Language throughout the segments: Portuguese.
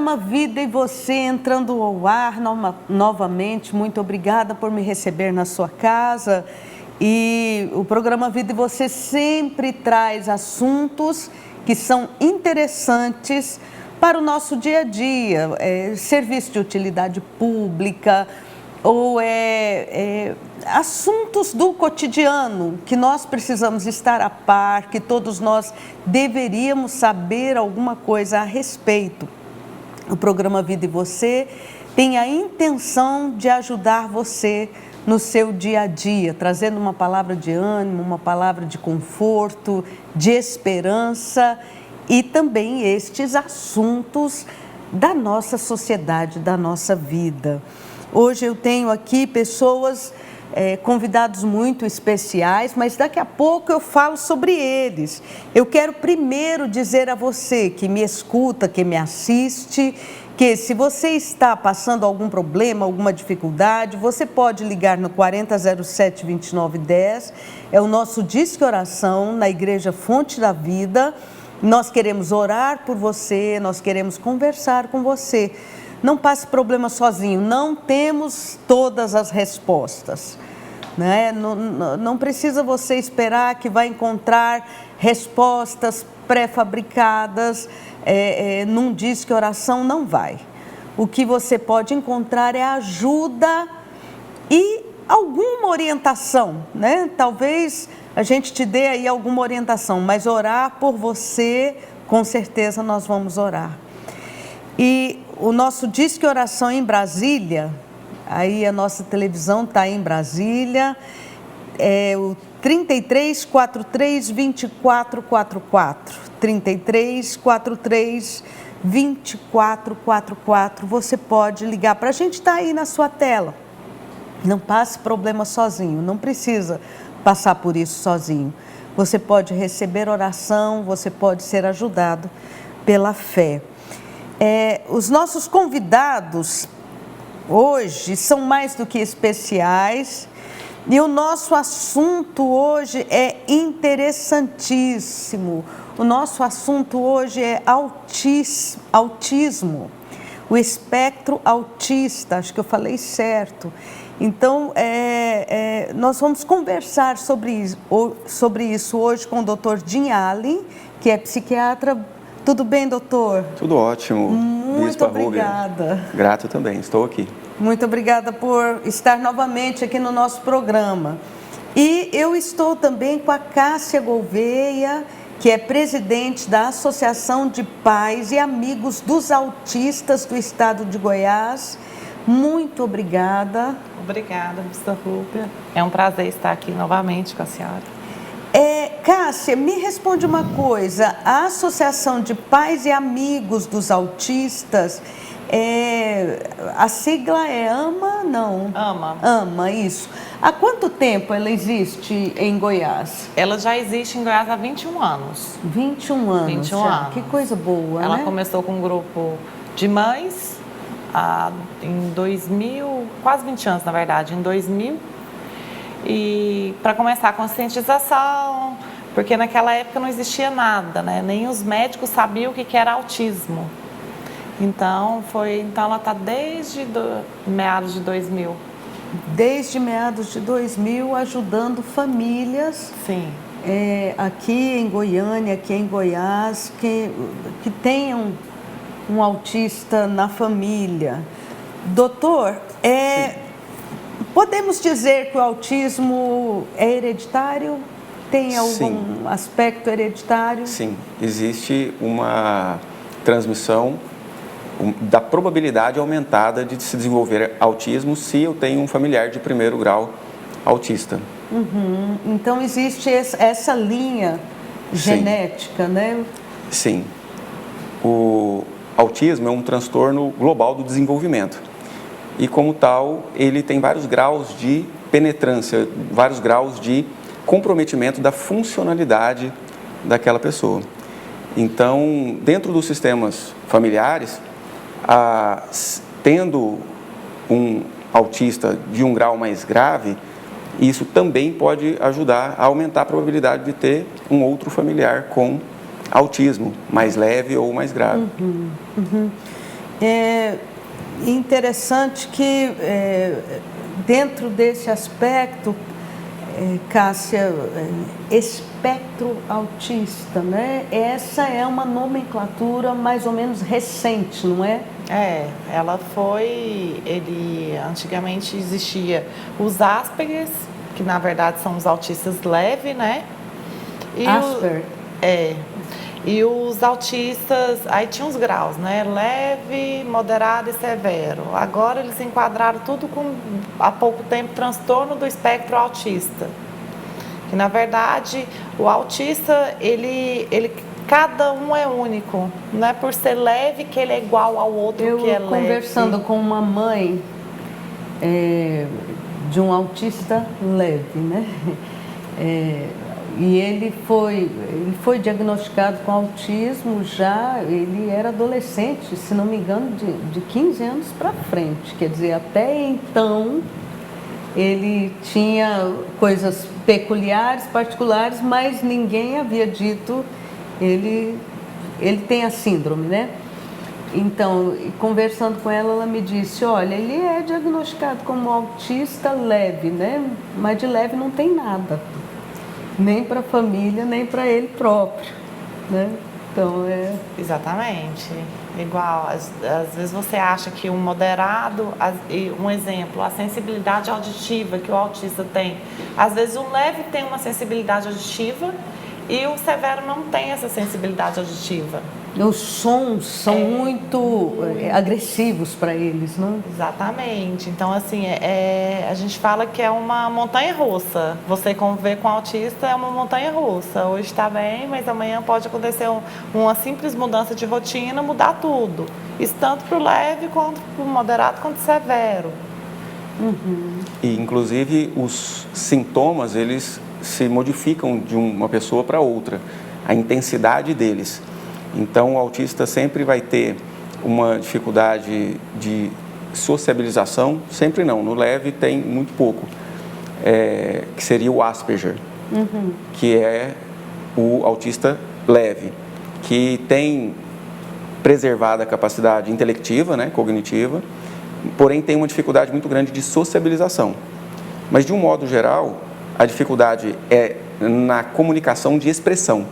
programa Vida e Você entrando ao ar novamente. Muito obrigada por me receber na sua casa. E o programa Vida e Você sempre traz assuntos que são interessantes para o nosso dia a dia, serviço de utilidade pública ou assuntos do cotidiano que nós precisamos estar a par, que todos nós deveríamos saber alguma coisa a respeito. O programa Vida e Você tem a intenção de ajudar você no seu dia a dia, trazendo uma palavra de ânimo, uma palavra de conforto, de esperança e também estes assuntos da nossa sociedade, da nossa vida. Hoje eu tenho aqui pessoas, convidados muito especiais, mas daqui a pouco eu falo sobre eles. Eu quero primeiro dizer a você que me escuta, que me assiste, que se você está passando algum problema, alguma dificuldade, você pode ligar no 4007-2910, é o nosso Disque Oração na Igreja Fonte da Vida. Nós queremos orar por você, nós queremos conversar com você. Não passe problema sozinho, não temos todas as respostas, né? Não precisa você esperar que vai encontrar respostas pré-fabricadas num Disque Oração, não vai. O que você pode encontrar é ajuda e alguma orientação, né? Talvez a gente te dê aí alguma orientação, mas orar por você, com certeza nós vamos orar. E o nosso Disque Oração em Brasília, aí a nossa televisão está em Brasília, é o 3343-2444, 3343-2444, você pode ligar para a gente, está aí na sua tela. Não passe problema sozinho, não precisa passar por isso sozinho. Você pode receber oração, você pode ser ajudado pela fé. Os nossos convidados hoje são mais do que especiais e o nosso assunto hoje é interessantíssimo. O nosso assunto hoje é autismo, o espectro autista, acho que eu falei certo. Então, nós vamos conversar sobre isso hoje com o Dr. Jim Allen, que é psiquiatra. Tudo bem, doutor? Tudo ótimo. Muito obrigada. Grato também, estou aqui. Muito obrigada por estar novamente aqui no nosso programa. E eu estou também com a Cássia Gouveia, que é presidente da Associação de Pais e Amigos dos Autistas do Estado de Goiás. Muito obrigada. Obrigada, Mr. Rúbia. É um prazer estar aqui novamente com a senhora. Cássia, me responde uma coisa. A Associação de Pais e Amigos dos Autistas, a sigla é AMA, não? AMA. AMA, isso. Há quanto tempo ela existe em Goiás? Ela já existe em Goiás há 21 anos. 21 anos? 21 anos. Que coisa boa, Ela né? começou com um grupo de mães em 2000, quase 20 anos na verdade, em 2000. E para começar a conscientização, porque naquela época não existia nada, né? Nem os médicos sabiam o que era autismo. Então ela está desde meados de 2000. Desde meados de 2000, ajudando famílias. Sim. Aqui em Goiânia, aqui em Goiás, que tenham um autista na família. Doutor, podemos dizer que o autismo é hereditário? Tem algum aspecto hereditário? Sim, existe uma transmissão da probabilidade aumentada de se desenvolver autismo se eu tenho um familiar de primeiro grau autista. Uhum. Então existe essa linha genética, né? Sim. O autismo é um transtorno global do desenvolvimento. E como tal, ele tem vários graus de penetrância, vários graus de comprometimento da funcionalidade daquela pessoa. Então, dentro dos sistemas familiares, tendo um autista de um grau mais grave, isso também pode ajudar a aumentar a probabilidade de ter um outro familiar com autismo, mais leve ou mais grave. Uhum, uhum. É interessante que dentro desse aspecto, Cássia, espectro autista, né? Essa é uma nomenclatura mais ou menos recente, não é? Ela foi, antigamente existia os Asperger, que na verdade são os autistas leves, né? Asperger? E os autistas, aí tinha os graus, né? Leve, moderado e severo. Agora eles enquadraram tudo com, há pouco tempo, transtorno do espectro autista. Que na verdade, o autista, cada um é único. Não é por ser leve que ele é igual ao outro que é leve. Eu conversando com uma mãe de um autista leve, né? E ele foi diagnosticado com autismo já, ele era adolescente, se não me engano, de 15 anos para frente. Quer dizer, até então ele tinha coisas peculiares, particulares, mas ninguém havia dito, ele tem a síndrome, né? Então, conversando com ela, ela me disse, olha, ele é diagnosticado como autista leve, né? Mas de leve não tem nada. Nem para a família, nem para ele próprio, né? Então, Exatamente. Igual, às vezes você acha que um moderado, um exemplo, a sensibilidade auditiva que o autista tem. Às vezes o leve tem uma sensibilidade auditiva e o severo não tem essa sensibilidade auditiva. Os sons são muito agressivos para eles, não? Exatamente. Então, assim, a gente fala que é uma montanha-russa. Você conviver com autista é uma montanha-russa. Hoje está bem, mas amanhã pode acontecer uma simples mudança de rotina, mudar tudo. Isso tanto para o leve, quanto para o moderado, quanto para o severo. Uhum. E, inclusive, os sintomas, eles se modificam de uma pessoa para outra. A intensidade deles. Então, o autista sempre vai ter uma dificuldade de sociabilização, sempre não, no leve tem muito pouco, que seria o Asperger, que é o autista leve, que tem preservada a capacidade intelectiva, né, cognitiva, porém tem uma dificuldade muito grande de sociabilização. Mas, de um modo geral, a dificuldade é na comunicação de expressão.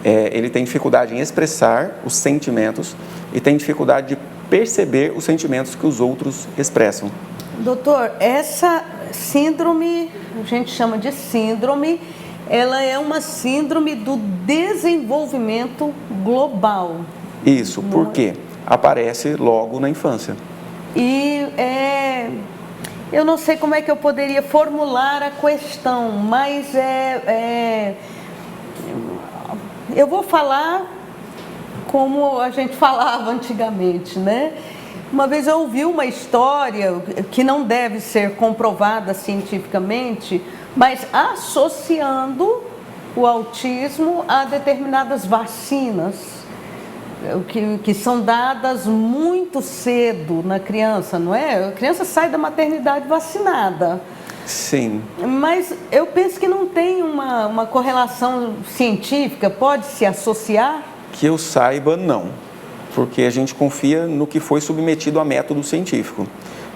Ele tem dificuldade em expressar os sentimentos e tem dificuldade de perceber os sentimentos que os outros expressam. Doutor, essa síndrome, a gente chama de síndrome, ela é uma síndrome do desenvolvimento global. Isso, porque aparece logo na infância. E eu não sei como é que eu poderia formular a questão, mas eu vou falar como a gente falava antigamente, né? Uma vez eu ouvi uma história que não deve ser comprovada cientificamente, mas associando o autismo a determinadas vacinas que são dadas muito cedo na criança, não é? A criança sai da maternidade vacinada. Sim. Mas eu penso que não tem uma correlação científica, pode se associar? Que eu saiba, não. Porque a gente confia no que foi submetido a método científico.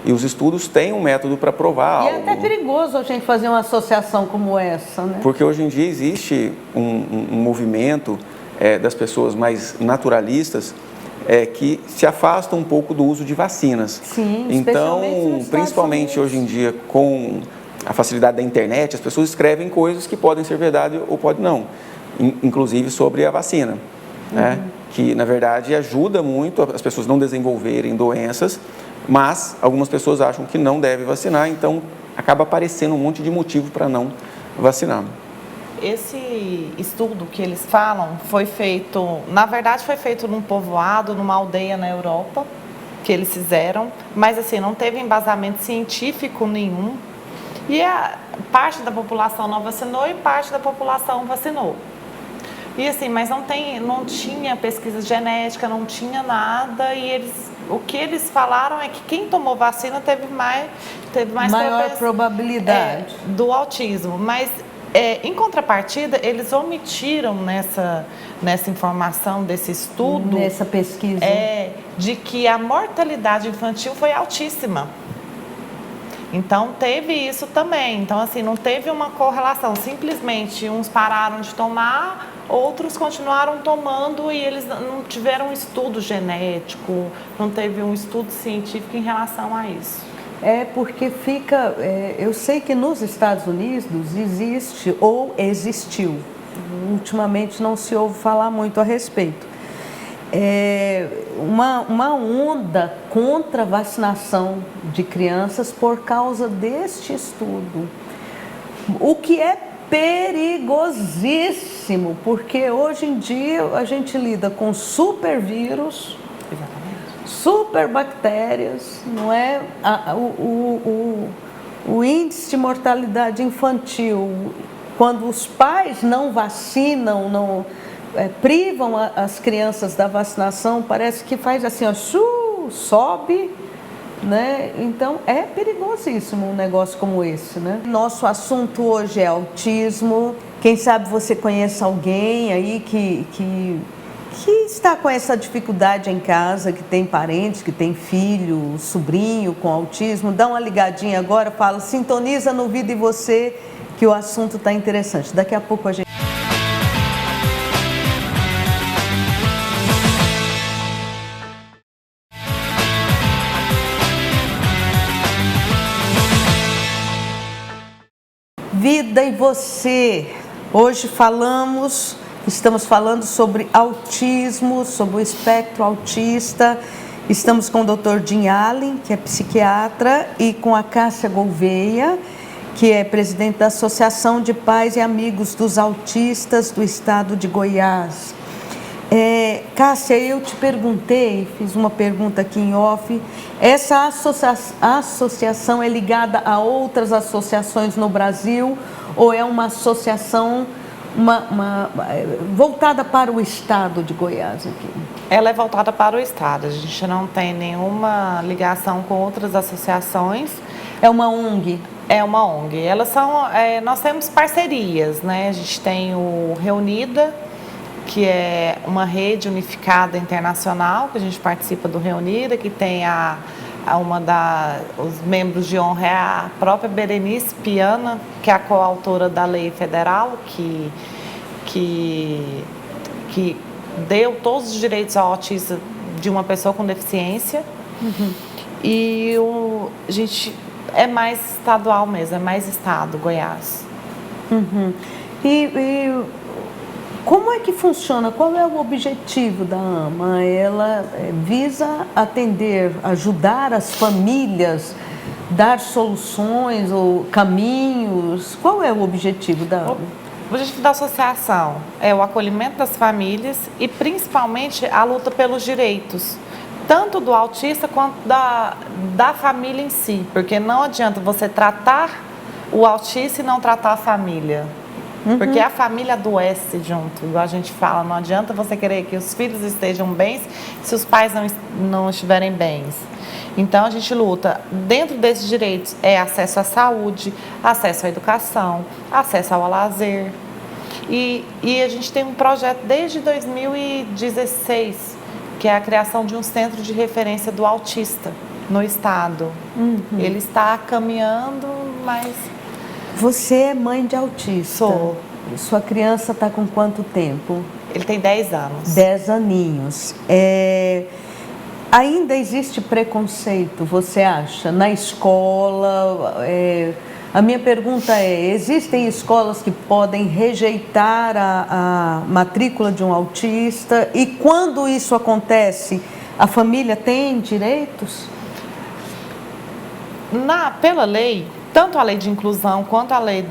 E os estudos têm um método para provar algo. E é até perigoso a gente fazer uma associação como essa, né? Porque hoje em dia existe um movimento das pessoas mais naturalistas que se afastam um pouco do uso de vacinas. Sim, então, principalmente Estados Unidos. hoje em dia, com a facilidade da internet, as pessoas escrevem coisas que podem ser verdade ou podem não, inclusive sobre a vacina, né? Que na verdade ajuda muito as pessoas não desenvolverem doenças, mas algumas pessoas acham que não deve vacinar, então acaba aparecendo um monte de motivo para não vacinar. Esse estudo que eles falam foi feito, na verdade foi feito num povoado, numa aldeia na Europa, que eles fizeram, mas assim, não teve embasamento científico nenhum. E a parte da população não vacinou e parte da população vacinou. E assim, mas não tinha pesquisa genética, não tinha nada, e o que eles falaram é que quem tomou vacina teve mais maior probabilidade do autismo, mas Em contrapartida, eles omitiram nessa informação desse estudo, nessa pesquisa, de que a mortalidade infantil foi altíssima. Então, teve isso também. Então, assim, não teve uma correlação. Simplesmente, uns pararam de tomar, outros continuaram tomando e eles não tiveram um estudo genético, não teve um estudo científico em relação a isso. Porque fica... eu sei que nos Estados Unidos existe ou existiu. Ultimamente não se ouve falar muito a respeito. Uma onda contra a vacinação de crianças por causa deste estudo, o que é perigosíssimo, porque hoje em dia a gente lida com supervírus, superbactérias, não é? O índice de mortalidade infantil, quando os pais não vacinam, privam as crianças da vacinação, parece que faz assim, ó, sobe, né? Então é perigosíssimo um negócio como esse, né? Nosso assunto hoje é autismo. Quem sabe você conhece alguém aí que está com essa dificuldade em casa, que tem parentes, que tem filho, sobrinho com autismo. Dá uma ligadinha agora, fala, sintoniza no Vida e Você, que o assunto está interessante. Daqui a pouco a gente... Vida e Você. Hoje estamos falando sobre autismo, sobre o espectro autista. Estamos com o Dr. Jim Allen, que é psiquiatra, e com a Cássia Gouveia, que é presidente da Associação de Pais e Amigos dos Autistas do Estado de Goiás. Cássia, eu te perguntei, fiz uma pergunta aqui em off, essa associação é ligada a outras associações no Brasil ou é uma associação voltada para o Estado de Goiás aqui? Ela é voltada para o Estado, a gente não tem nenhuma ligação com outras associações. É uma ONG? É uma ONG. Elas são, nós temos parcerias, né? A gente tem o Reunida, que é uma rede unificada internacional, que a gente participa do Reunida, que tem os membros de honra é a própria Berenice Piana, que é a coautora da lei federal, que deu todos os direitos ao autista de uma pessoa com deficiência. Uhum. E a gente é mais estadual mesmo, é mais estado, Goiás. Uhum. E como é que funciona? Qual é o objetivo da AMA? Ela visa atender, ajudar as famílias, dar soluções ou caminhos? Qual é o objetivo da AMA? O objetivo da associação é o acolhimento das famílias e principalmente a luta pelos direitos, tanto do autista quanto da família em si, porque não adianta você tratar o autista e não tratar a família. Uhum. Porque a família adoece junto, igual a gente fala, não adianta você querer que os filhos estejam bem se os pais não estiverem bens. Então a gente luta, dentro desses direitos, acesso à saúde, acesso à educação, acesso ao lazer. E a gente tem um projeto desde 2016, que é a criação de um centro de referência do autista no estado. Uhum. Ele está caminhando, mas... Você é mãe de autista? Sou. Sua criança está com quanto tempo? Ele tem 10 anos. 10 aninhos. Ainda existe preconceito, você acha, na escola? A minha pergunta existem escolas que podem rejeitar a matrícula de um autista? E quando isso acontece, a família tem direitos? Pela lei, tanto a lei de inclusão quanto a lei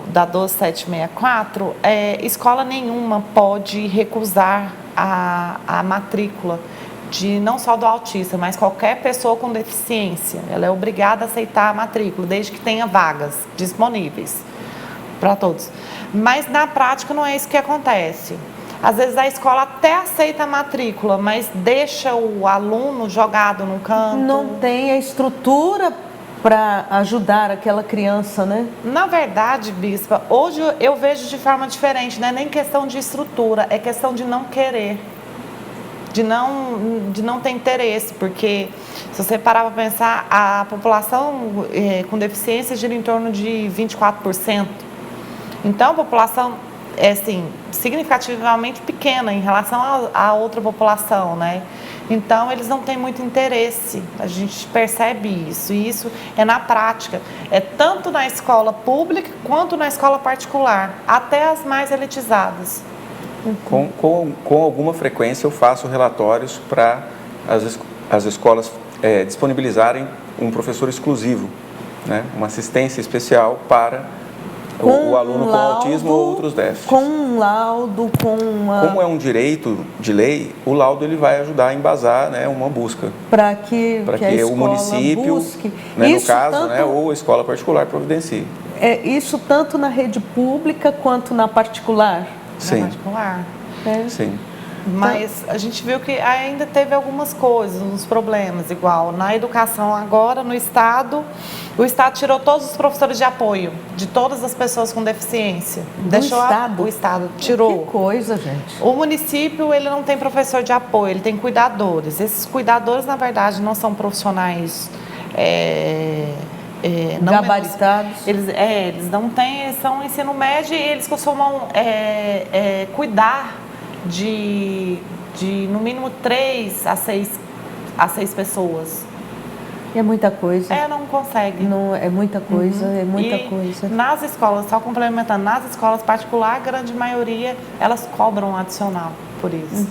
da 12764, escola nenhuma pode recusar a matrícula não só do autista, mas qualquer pessoa com deficiência. Ela é obrigada a aceitar a matrícula, desde que tenha vagas disponíveis para todos. Mas na prática não é isso que acontece. Às vezes a escola até aceita a matrícula, mas deixa o aluno jogado no canto. Não tem a estrutura para ajudar aquela criança, né? Na verdade, Bispa, hoje eu vejo de forma diferente, não é nem questão de estrutura, é questão de não querer, de não ter interesse, porque se você parar para pensar, a população com deficiência gira em torno de 24%. Então, a população é, assim, significativamente pequena em relação à outra população, né? Então, eles não têm muito interesse, a gente percebe isso, e isso é na prática, é tanto na escola pública quanto na escola particular, até as mais elitizadas. Com alguma frequência eu faço relatórios para as escolas disponibilizarem um professor exclusivo, né? Uma assistência especial para o aluno com autismo ou outros déficits. Com um laudo, com uma... Como é um direito de lei, o laudo ele vai ajudar a embasar, né, uma busca. Para que a o município, busque. Né, no caso, tanto, né, ou a escola particular providencie. Isso tanto na rede pública quanto na particular? Sim. Na particular. Sim. Mas a gente viu que ainda teve algumas coisas, uns problemas, igual na educação agora, no Estado, o Estado tirou todos os professores de apoio, de todas as pessoas com deficiência. O Estado tirou. Que coisa, gente. O município, ele não tem professor de apoio, ele tem cuidadores. Esses cuidadores, na verdade, não são profissionais... não gabaritados. Eles não têm, são ensino médio e eles costumam cuidar de no mínimo 3 a 6 pessoas. É muita coisa. Não consegue. Não, é muita coisa, é muita coisa. Nas escolas, só complementando, nas escolas particulares, a grande maioria, elas cobram um adicional por isso.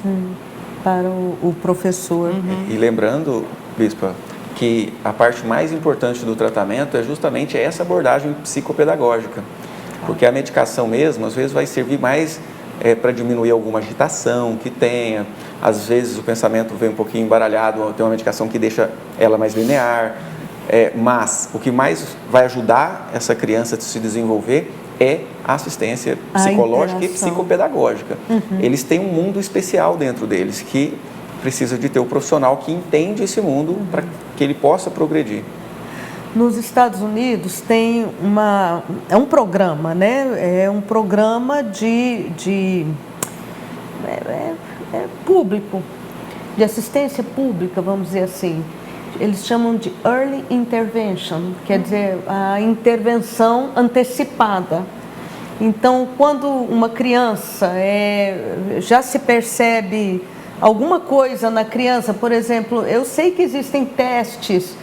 Para o professor. E lembrando, Bispa, que a parte mais importante do tratamento é justamente essa abordagem psicopedagógica. Porque a medicação mesmo, às vezes, vai servir mais para diminuir alguma agitação que tenha. Às vezes o pensamento vem um pouquinho embaralhado, tem uma medicação que deixa ela mais linear. Mas o que mais vai ajudar essa criança a se desenvolver é a assistência psicológica e psicopedagógica. Eles têm um mundo especial dentro deles, que precisa de ter o profissional que entende esse mundo para que ele possa progredir. Nos Estados Unidos tem um programa, né? É um programa público, de assistência pública, vamos dizer assim. Eles chamam de Early Intervention, quer dizer, a intervenção antecipada. Então, quando uma criança já se percebe alguma coisa na criança, por exemplo, eu sei que existem testes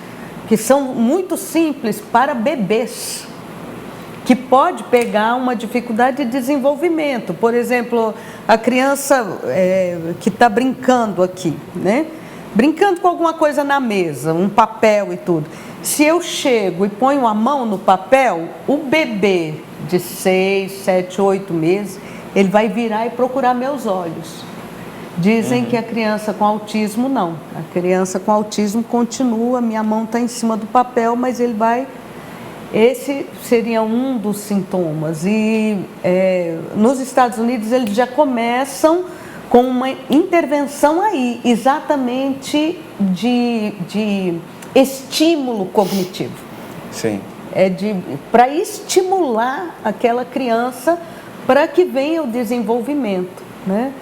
que são muito simples para bebês, que pode pegar uma dificuldade de desenvolvimento. Por exemplo, a criança que está brincando aqui, né? Brincando com alguma coisa na mesa, um papel e tudo. Se eu chego e ponho a mão no papel, o bebê de 6, 7, 8 meses, ele vai virar e procurar meus olhos. Dizem que a criança com autismo não. A criança com autismo continua, minha mão está em cima do papel, mas ele vai... Esse seria um dos sintomas. E nos Estados Unidos eles já começam com uma intervenção aí, exatamente de estímulo cognitivo. Sim. Para estimular aquela criança para que venha o desenvolvimento, né?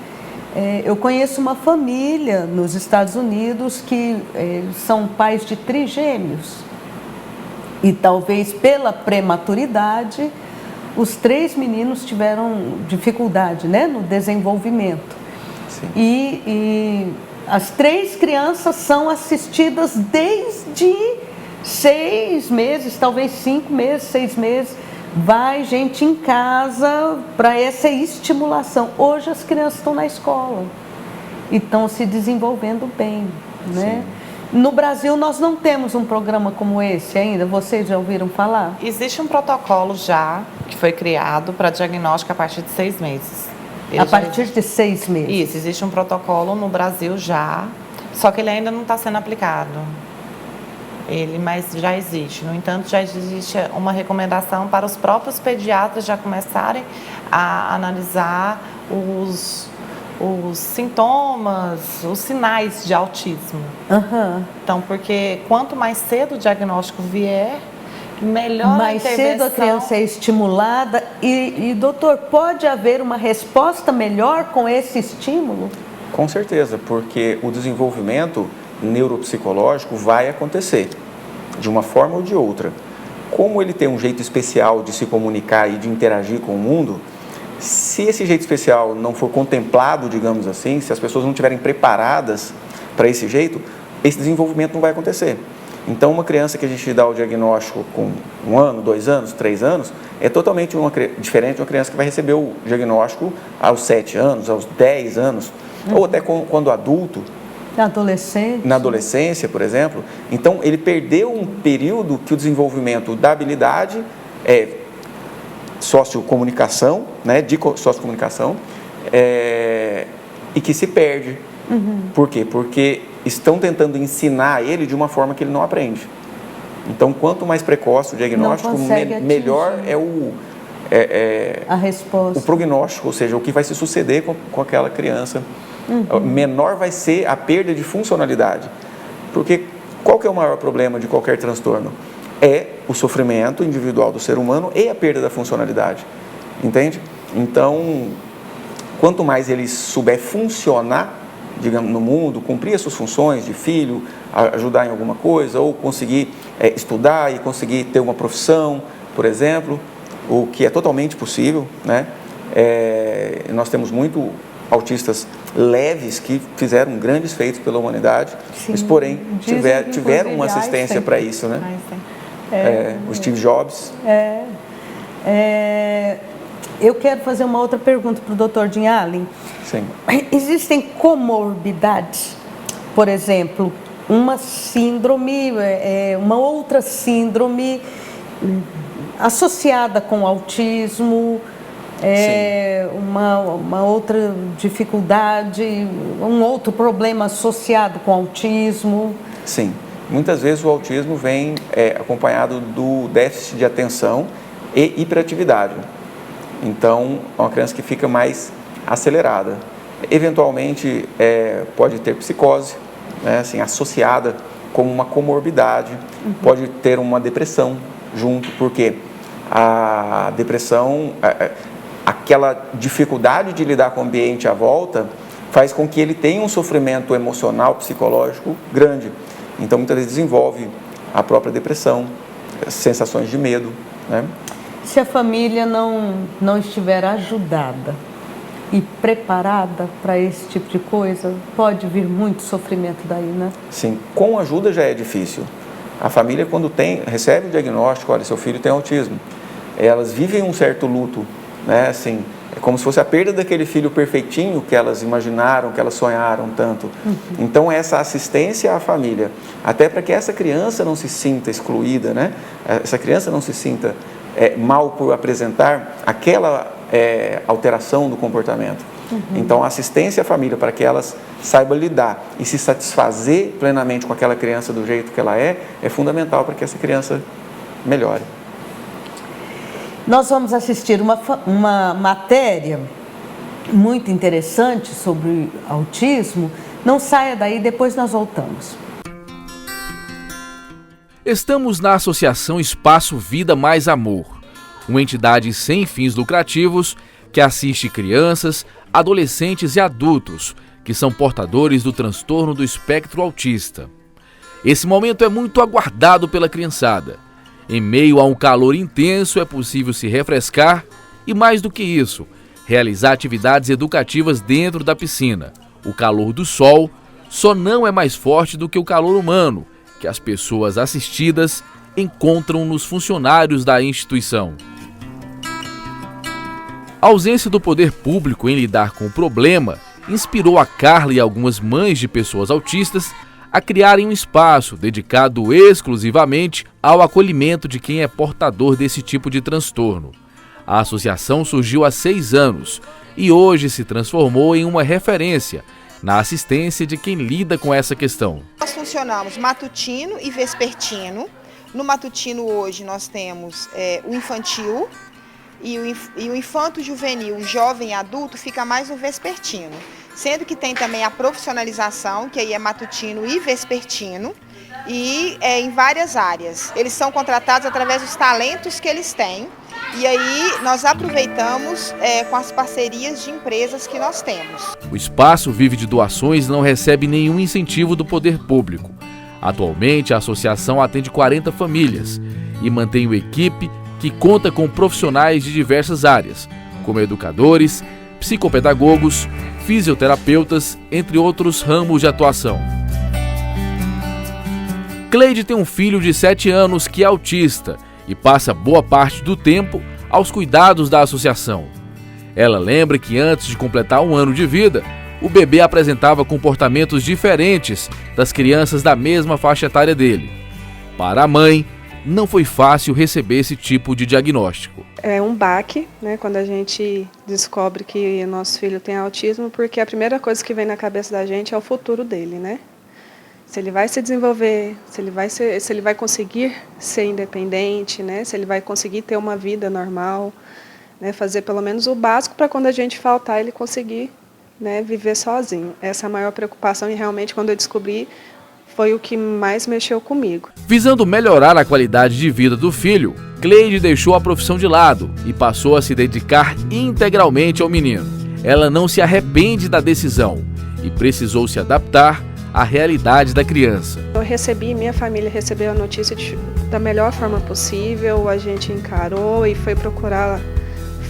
Eu conheço uma família nos Estados Unidos que são pais de trigêmeos. E talvez pela prematuridade, os 3 meninos tiveram dificuldade, né, no desenvolvimento. Sim. E as 3 crianças são assistidas desde 6 meses, talvez 5 meses, 6 meses. Vai gente em casa para essa estimulação. Hoje as crianças estão na escola e estão se desenvolvendo bem, né? Sim. No Brasil nós não temos um programa como esse ainda, vocês já ouviram falar? Existe um protocolo já que foi criado para diagnóstico a partir de 6 meses. A partir de 6 meses? Isso, existe um protocolo no Brasil já, só que ele ainda não está sendo aplicado. Mas já existe. No entanto, já existe uma recomendação para os próprios pediatras já começarem a analisar os sintomas, os sinais de autismo. Então, porque quanto mais cedo o diagnóstico vier, melhor mais a intervenção. cedo a criança é estimulada e, doutor, pode haver uma resposta melhor com esse estímulo? Com certeza, porque o desenvolvimento neuropsicológico vai acontecer, de uma forma ou de outra. Como ele tem um jeito especial de se comunicar e de interagir com o mundo, se esse jeito especial não for contemplado, digamos assim, se as pessoas não estiverem preparadas para esse jeito, esse desenvolvimento não vai acontecer. Então, uma criança que a gente dá o diagnóstico com 1 ano, 2 anos, 3 anos, é totalmente diferente de uma criança que vai receber o diagnóstico aos 7 anos, aos 10 anos, ou até quando adulto. Na adolescência, por exemplo. Então, ele perdeu um período que o desenvolvimento da habilidade sociocomunicação, né, de sociocomunicação, e que se perde. Por quê? Porque estão tentando ensinar ele de uma forma que ele não aprende. Então, quanto mais precoce o diagnóstico, melhor é a resposta. O prognóstico, ou seja, o que vai se suceder com aquela criança. Menor vai ser a perda de funcionalidade. Porque qual que é o maior problema de qualquer transtorno? É o sofrimento individual do ser humano e a perda da funcionalidade, entende? Então, quanto mais ele souber funcionar, digamos, no mundo, cumprir as suas funções de filho, ajudar em alguma coisa, ou conseguir estudar e conseguir ter uma profissão, por exemplo, o que é totalmente possível, né? Nós temos muito autistas leves que fizeram grandes feitos pela humanidade, mas porém tiveram uma assistência para isso, né? O Steve Jobs. Eu quero fazer uma outra pergunta para o Dr. Jim Allen. Sim. Existem comorbidades, por exemplo, uma síndrome, uma outra síndrome associada com o autismo, uma outra dificuldade, um outro problema associado com o autismo? Sim. Muitas vezes o autismo vem acompanhado do déficit de atenção e hiperatividade. Então, é uma criança que fica mais acelerada. Eventualmente, pode ter psicose, né, assim, associada como uma comorbidade. Pode ter uma depressão junto, porque a depressão, aquela dificuldade de lidar com o ambiente à volta, faz com que ele tenha um sofrimento emocional, psicológico grande. Então, muitas vezes desenvolve a própria depressão, sensações de medo, né? Se a família não estiver ajudada e preparada para esse tipo de coisa, pode vir muito sofrimento daí, né? Sim, com ajuda já é difícil. A família, quando recebe o diagnóstico, olha, seu filho tem autismo, elas vivem um certo luto, né? Assim, é como se fosse a perda daquele filho perfeitinho que elas imaginaram, que elas sonharam tanto. Então, essa assistência à família, até para que essa criança não se sinta excluída, né? Essa criança não se sinta mal por apresentar aquela alteração do comportamento. Então, a assistência à família para que elas saibam lidar e se satisfazer plenamente com aquela criança do jeito que ela é fundamental para que essa criança melhore. Nós vamos assistir uma matéria muito interessante sobre autismo. Não saia daí, depois nós voltamos. Estamos na Associação Espaço Vida Mais Amor, uma entidade sem fins lucrativos que assiste crianças, adolescentes e adultos que são portadores do transtorno do espectro autista. Esse momento é muito aguardado pela criançada. Em meio a um calor intenso, é possível se refrescar e, mais do que isso, realizar atividades educativas dentro da piscina. O calor do sol só não é mais forte do que o calor humano, que as pessoas assistidas encontram nos funcionários da instituição. A ausência do poder público em lidar com o problema inspirou a Carla e algumas mães de pessoas autistas a criarem um espaço dedicado exclusivamente ao acolhimento de quem é portador desse tipo de transtorno. A associação surgiu há 6 anos e hoje se transformou em uma referência na assistência de quem lida com essa questão. Nós funcionamos matutino e vespertino. No matutino hoje nós temos o infantil e o infanto juvenil, o jovem adulto fica mais no vespertino. sendo que tem também a profissionalização, que aí é matutino e vespertino, e em várias áreas. Eles são contratados através dos talentos que eles têm, e aí nós aproveitamos com as parcerias de empresas que nós temos. O espaço vive de doações e não recebe nenhum incentivo do poder público. Atualmente, a associação atende 40 famílias e mantém uma equipe que conta com profissionais de diversas áreas, como educadores, psicopedagogos, fisioterapeutas, entre outros ramos de atuação. Cleide tem um filho de 7 anos que é autista e passa boa parte do tempo aos cuidados da associação. Ela lembra que antes de completar 1 ano de vida, o bebê apresentava comportamentos diferentes das crianças da mesma faixa etária dele. Para a mãe, não foi fácil receber esse tipo de diagnóstico. É um baque, né, quando a gente descobre que nosso filho tem autismo, porque a primeira coisa que vem na cabeça da gente é o futuro dele, né? Se ele vai se desenvolver, se ele vai conseguir ser independente, né? Se ele vai conseguir ter uma vida normal, né? Fazer pelo menos o básico para quando a gente faltar ele conseguir, né, viver sozinho. Essa é a maior preocupação e realmente quando eu descobri foi o que mais mexeu comigo. Visando melhorar a qualidade de vida do filho, Cleide deixou a profissão de lado e passou a se dedicar integralmente ao menino. Ela não se arrepende da decisão e precisou se adaptar à realidade da criança. Minha família recebeu a notícia da melhor forma possível, a gente encarou e foi procurar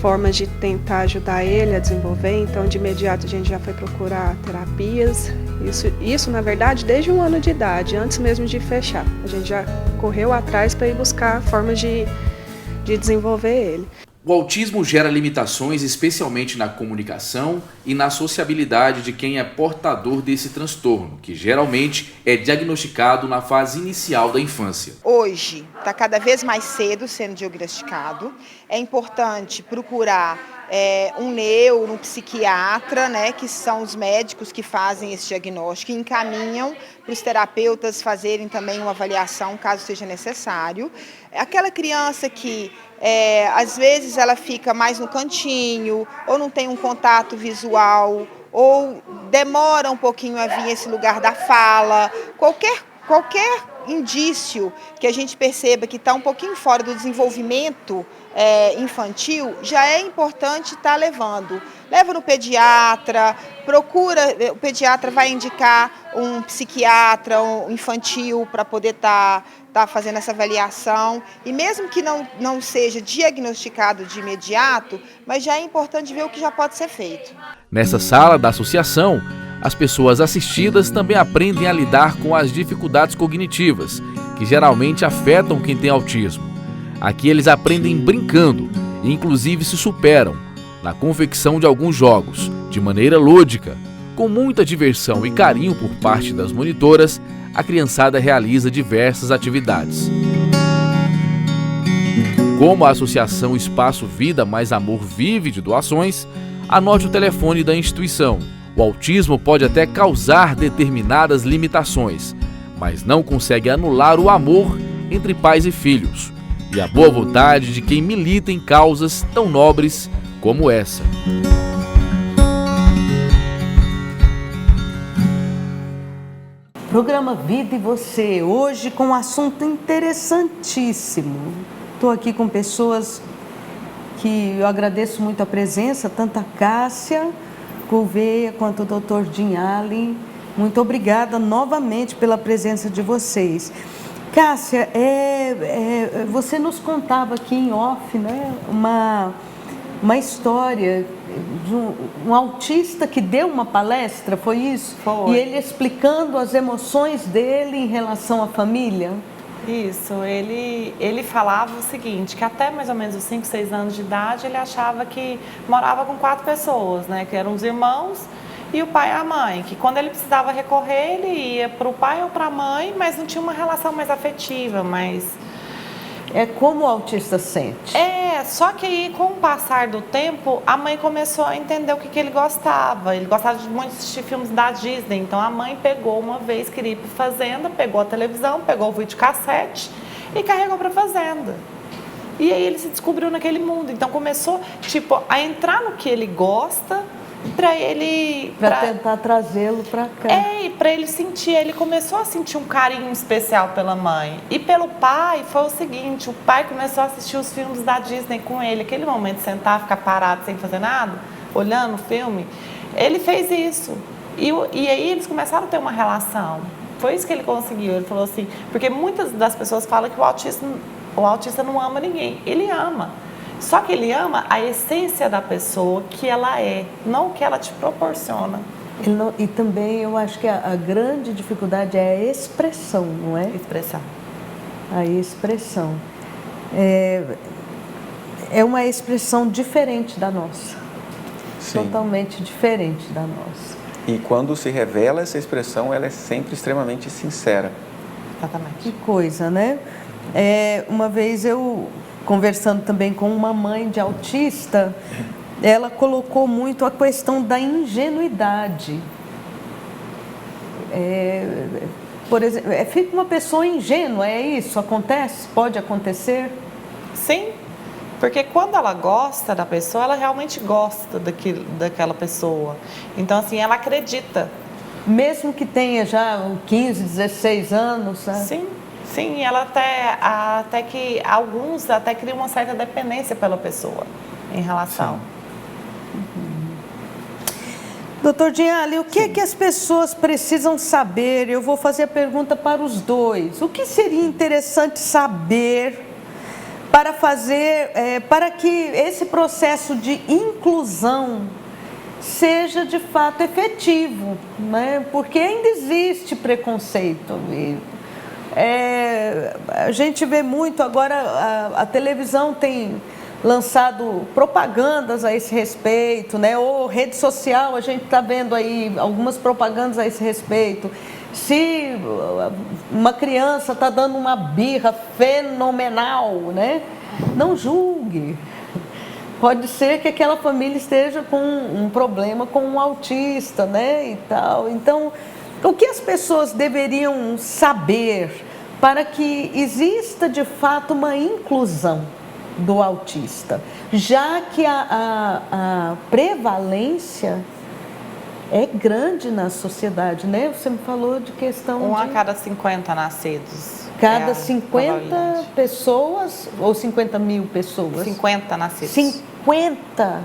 formas de tentar ajudar ele a desenvolver, então de imediato a gente já foi procurar terapias, isso na verdade desde 1 ano de idade, antes mesmo de fechar. A gente já correu atrás para ir buscar formas de desenvolver ele. O autismo gera limitações especialmente na comunicação e na sociabilidade de quem é portador desse transtorno, que geralmente é diagnosticado na fase inicial da infância. Hoje está cada vez mais cedo sendo diagnosticado. É importante procurar um psiquiatra, né, que são os médicos que fazem esse diagnóstico e encaminham para os terapeutas fazerem também uma avaliação, caso seja necessário. Aquela criança que às vezes ela fica mais no cantinho, ou não tem um contato visual, ou demora um pouquinho a vir esse lugar da fala, qualquer indício que a gente perceba que está um pouquinho fora do desenvolvimento infantil, já é importante estar levando. Leva no pediatra, o pediatra vai indicar um psiquiatra infantil para poder estar fazendo essa avaliação. E mesmo que não seja diagnosticado de imediato, mas já é importante ver o que já pode ser feito. Nessa sala da associação, as pessoas assistidas também aprendem a lidar com as dificuldades cognitivas, que geralmente afetam quem tem autismo. Aqui eles aprendem brincando e inclusive se superam na confecção de alguns jogos, de maneira lúdica. Com muita diversão e carinho por parte das monitoras, a criançada realiza diversas atividades. Como a Associação Espaço Vida Mais Amor vive de doações, anote o telefone da instituição. O autismo pode até causar determinadas limitações, mas não consegue anular o amor entre pais e filhos e a boa vontade de quem milita em causas tão nobres como essa. Programa Vida e Você, hoje com um assunto interessantíssimo. Estou aqui com pessoas que eu agradeço muito a presença, tanto a Cássia Gouveia quanto o Dr. Dinhali. Muito obrigada novamente pela presença de vocês. Cássia, você nos contava aqui em off, né, uma história de um autista que deu uma palestra, foi isso? Foi. E ele explicando as emoções dele em relação à família? Isso, ele falava o seguinte, que até mais ou menos os 5, 6 anos de idade, ele achava que morava com 4 pessoas, né, que eram os irmãos e o pai e a mãe, que quando ele precisava recorrer, ele ia para o pai ou para a mãe, mas não tinha uma relação mais afetiva, mais... É como o autista sente. Só que aí, com o passar do tempo, a mãe começou a entender o que ele gostava. Ele gostava de muito assistir filmes da Disney, então a mãe pegou uma vez, queria ir para fazenda, pegou a televisão, pegou o videocassete e carregou para a fazenda. E aí ele se descobriu naquele mundo, então começou a entrar no que ele gosta para ele... Para tentar trazê-lo para cá. E para ele sentir, ele começou a sentir um carinho especial pela mãe. E pelo pai foi o seguinte, o pai começou a assistir os filmes da Disney com ele, aquele momento de sentar, ficar parado sem fazer nada, olhando o filme, ele fez isso. E aí eles começaram a ter uma relação. Foi isso que ele conseguiu. Ele falou assim, porque muitas das pessoas falam que o autista não ama ninguém. Ele ama. Só que ele ama a essência da pessoa que ela é, não o que ela te proporciona. E também eu acho que a grande dificuldade é a expressão, não é? Expressão. A expressão. É uma expressão diferente da nossa. Sim. Totalmente diferente da nossa. E quando se revela essa expressão, ela é sempre extremamente sincera. Exatamente. Que coisa, né? Uma vez eu, conversando também com uma mãe de autista, ela colocou muito a questão da ingenuidade. Por exemplo, fica uma pessoa ingênua, é isso? Acontece? Pode acontecer? Sim, porque quando ela gosta da pessoa, ela realmente gosta daquela pessoa. Então, assim, ela acredita. Mesmo que tenha já 15, 16 anos, sabe? Sim, sim, ela até que alguns até criam uma certa dependência pela pessoa em relação. Doutor Diale, o que é que as pessoas precisam saber? Eu vou fazer a pergunta para os dois. O que seria interessante saber para que esse processo de inclusão seja de fato efetivo, né? Porque ainda existe preconceito. A gente vê muito agora, a televisão tem lançado propagandas a esse respeito, né? Ou rede social, a gente está vendo aí algumas propagandas a esse respeito. Se uma criança está dando uma birra fenomenal, né? Não julgue. Pode ser que aquela família esteja com um problema com um autista, né? E tal. Então, o que as pessoas deveriam saber para que exista de fato uma inclusão do autista, já que a prevalência é grande na sociedade, né? Você me falou de questão a cada 50 nascidos. Cada 50 pessoas ou 50 mil pessoas? 50 nascidos. 50?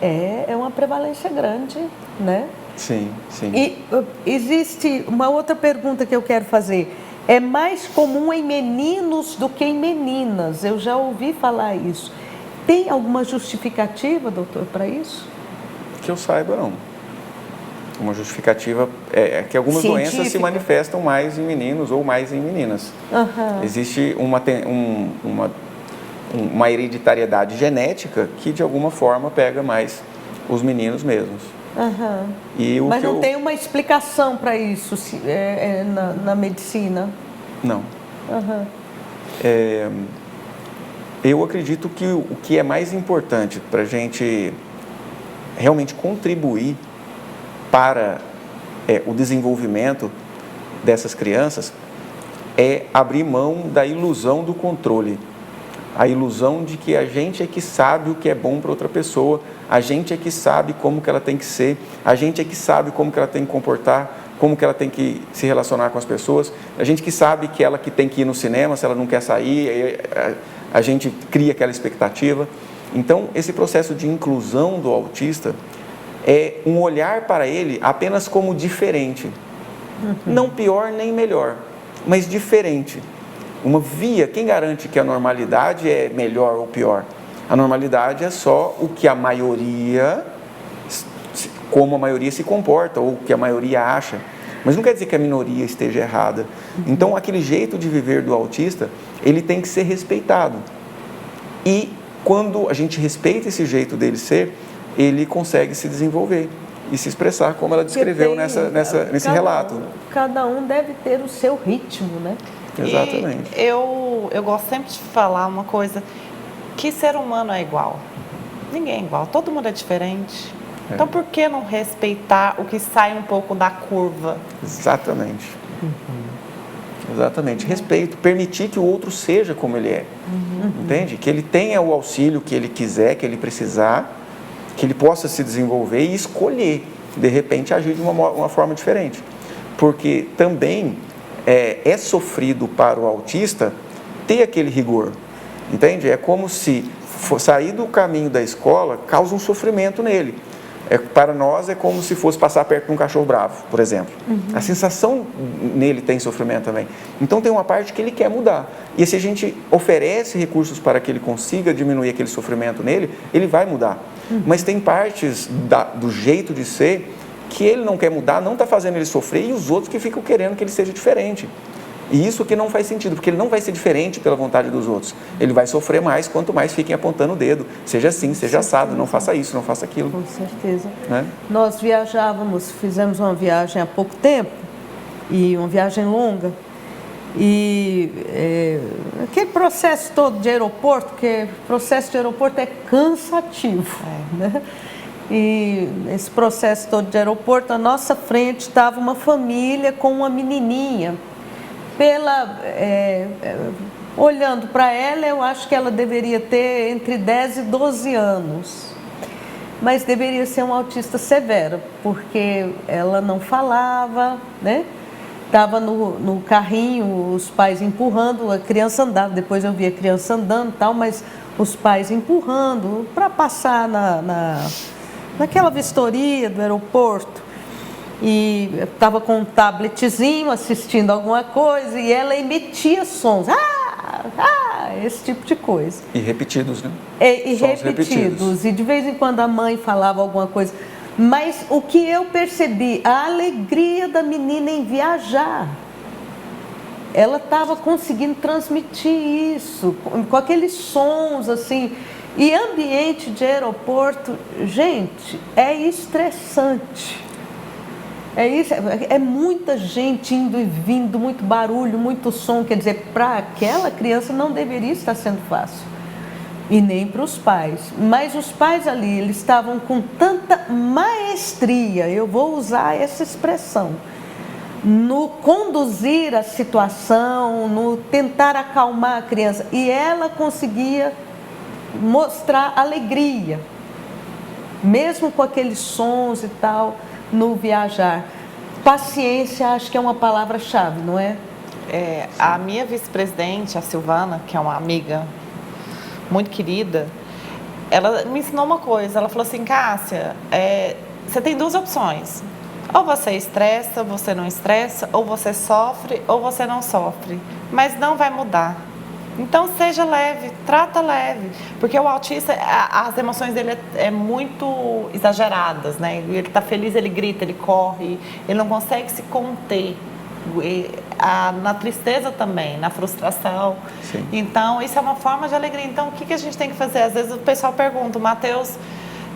É uma prevalência grande, né? Sim, sim. E existe uma outra pergunta que eu quero fazer. É mais comum em meninos do que em meninas. Eu já ouvi falar isso. Tem alguma justificativa, doutor, para isso? Que eu saiba, não. Uma justificativa é que algumas doenças se manifestam mais em meninos ou mais em meninas. Existe uma hereditariedade genética que, de alguma forma, pega mais os meninos mesmos. Mas não tem uma explicação para isso na medicina? Não. Eu acredito que o que é mais importante para a gente realmente contribuir para o desenvolvimento dessas crianças é abrir mão da ilusão do controle. A ilusão de que a gente é que sabe o que é bom para outra pessoa, a gente é que sabe como que ela tem que ser, a gente é que sabe como que ela tem que comportar, como que ela tem que se relacionar com as pessoas, a gente que sabe que ela que tem que ir no cinema, se ela não quer sair, a gente cria aquela expectativa. Então, esse processo de inclusão do autista é um olhar para ele apenas como diferente, não pior nem melhor, mas diferente. Uma via, quem garante que a normalidade é melhor ou pior? A normalidade é só o que a maioria, como a maioria se comporta, ou o que a maioria acha. Mas não quer dizer que a minoria esteja errada. Então, aquele jeito de viver do autista, ele tem que ser respeitado. E quando a gente respeita esse jeito dele ser, ele consegue se desenvolver e se expressar como ela descreveu nesse relato. Cada um deve ter o seu ritmo, né? Exatamente. E eu gosto sempre de falar uma coisa, que ser humano é igual. Ninguém é igual, todo mundo é diferente. Então, por que não respeitar o que sai um pouco da curva? Exatamente. Exatamente. Respeito, permitir que o outro seja como ele é. Entende? Que ele tenha o auxílio que ele quiser, que ele precisar, que ele possa se desenvolver e escolher, de repente, agir de uma forma diferente. Porque também é sofrido para o autista ter aquele rigor, entende? É como se sair do caminho da escola causa um sofrimento nele. Para nós é como se fosse passar perto de um cachorro bravo, por exemplo. A sensação nele tem sofrimento também. Então tem uma parte que ele quer mudar. E se a gente oferece recursos para que ele consiga diminuir aquele sofrimento nele, ele vai mudar. Mas tem partes do jeito de ser que ele não quer mudar, não está fazendo ele sofrer, e os outros que ficam querendo que ele seja diferente. E isso que não faz sentido, porque ele não vai ser diferente pela vontade dos outros. Ele vai sofrer mais quanto mais fiquem apontando o dedo. Seja assim, seja assado, não faça isso, não faça aquilo. Com certeza. Né? Nós fizemos uma viagem há pouco tempo, e uma viagem longa, e aquele processo todo de aeroporto, porque o processo de aeroporto é cansativo, né? E esse processo todo de aeroporto, à nossa frente estava uma família com uma menininha. Olhando para ela, eu acho que ela deveria ter entre 10 e 12 anos, mas deveria ser um autista severo, porque ela não falava, né? Estava no carrinho, os pais empurrando, a criança andava, depois eu vi a criança andando e tal, mas os pais empurrando para passar naquela vistoria do aeroporto. E estava com um tabletzinho assistindo alguma coisa e ela emitia sons, esse tipo de coisa. E repetidos, né? E repetidos. E de vez em quando a mãe falava alguma coisa. Mas o que eu percebi, a alegria da menina em viajar. Ela estava conseguindo transmitir isso, com aqueles sons assim. E ambiente de aeroporto, gente, é estressante. É isso, é muita gente indo e vindo, muito barulho, muito som. Quer dizer, para aquela criança não deveria estar sendo fácil. E nem para os pais. Mas os pais ali, eles estavam com tanta maestria, eu vou usar essa expressão, no conduzir a situação, no tentar acalmar a criança. E ela conseguia mostrar alegria, mesmo com aqueles sons e tal, no viajar. Paciência, acho que é uma palavra-chave, não é? A minha vice-presidente, a Silvana, que é uma amiga muito querida, ela me ensinou uma coisa. Ela falou assim: Cássia, você tem duas opções. Ou você estressa, você não estressa, ou você sofre, ou você não sofre. Mas não vai mudar. Então, seja leve, trata leve, porque o autista, as emoções dele é muito exageradas, né? Ele está feliz, ele grita, ele corre, ele não consegue se conter. Na tristeza também, na frustração. Sim. Então, isso é uma forma de alegria. Então, o que a gente tem que fazer? Às vezes o pessoal pergunta, o Matheus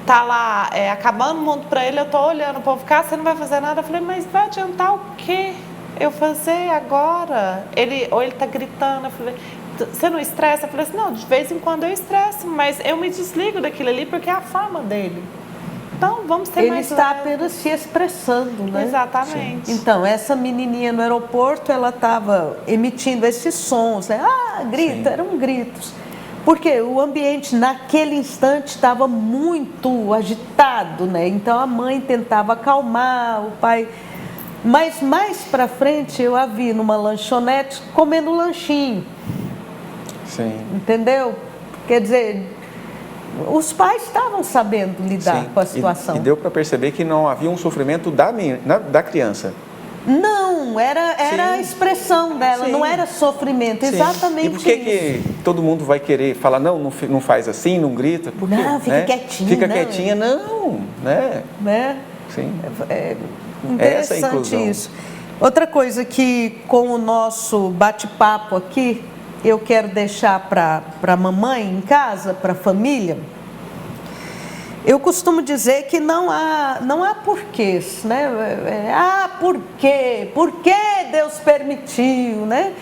tá lá acabando o mundo para ele, eu tô olhando, o povo fica, você não vai fazer nada? Eu falei, mas vai adiantar o quê? Eu fazer agora? Ou ele tá gritando, eu falei, você não estressa? Eu falei assim, não, de vez em quando eu estresso, mas eu me desligo daquilo ali porque é a forma dele. Então, vamos ter mais... Ele está apenas se expressando, né? Exatamente. Sim. Então, essa menininha no aeroporto, ela estava emitindo esses sons, né? Grita, eram gritos. Porque o ambiente, naquele instante, estava muito agitado, né? Então, a mãe tentava acalmar, o pai... Mas mais para frente, eu a vi numa lanchonete comendo lanchinho. Sim. Entendeu? Quer dizer, os pais estavam sabendo lidar com a situação. E deu para perceber que não havia um sofrimento da criança. Não, era a expressão dela, não era sofrimento, exatamente isso. E por que todo mundo vai querer falar, não faz assim, não grita? Por quê? Não, fica quietinha. Fica quietinha, não, né? Sim. Interessante essa é a inclusão. isso. Outra coisa que, com o nosso bate-papo aqui, eu quero deixar para a mamãe em casa, para a família, eu costumo dizer que não há porquês, né? Por quê? Por que Deus permitiu, né?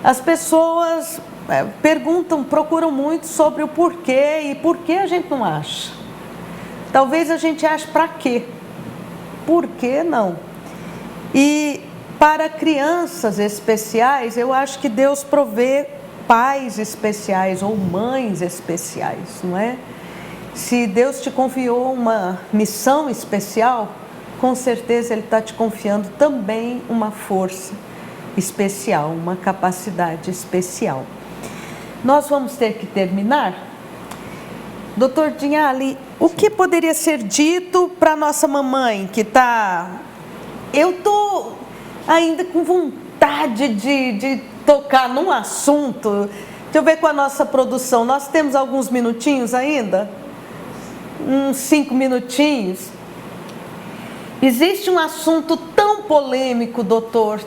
As pessoas procuram muito sobre o porquê e por que a gente não acha. Talvez a gente ache para quê? Por que não? E para crianças especiais, eu acho que Deus provê pais especiais ou mães especiais, não é? Se Deus te confiou uma missão especial, com certeza Ele está te confiando também uma força especial, uma capacidade especial. Nós vamos ter que terminar. Doutor Dinhali, o que poderia ser dito para nossa mamãe que está... Eu estou ainda com vontade de tocar num assunto. Deixa eu ver com a nossa produção. Nós temos alguns minutinhos ainda? Uns 5 minutinhos. Existe um assunto tão polêmico, doutor,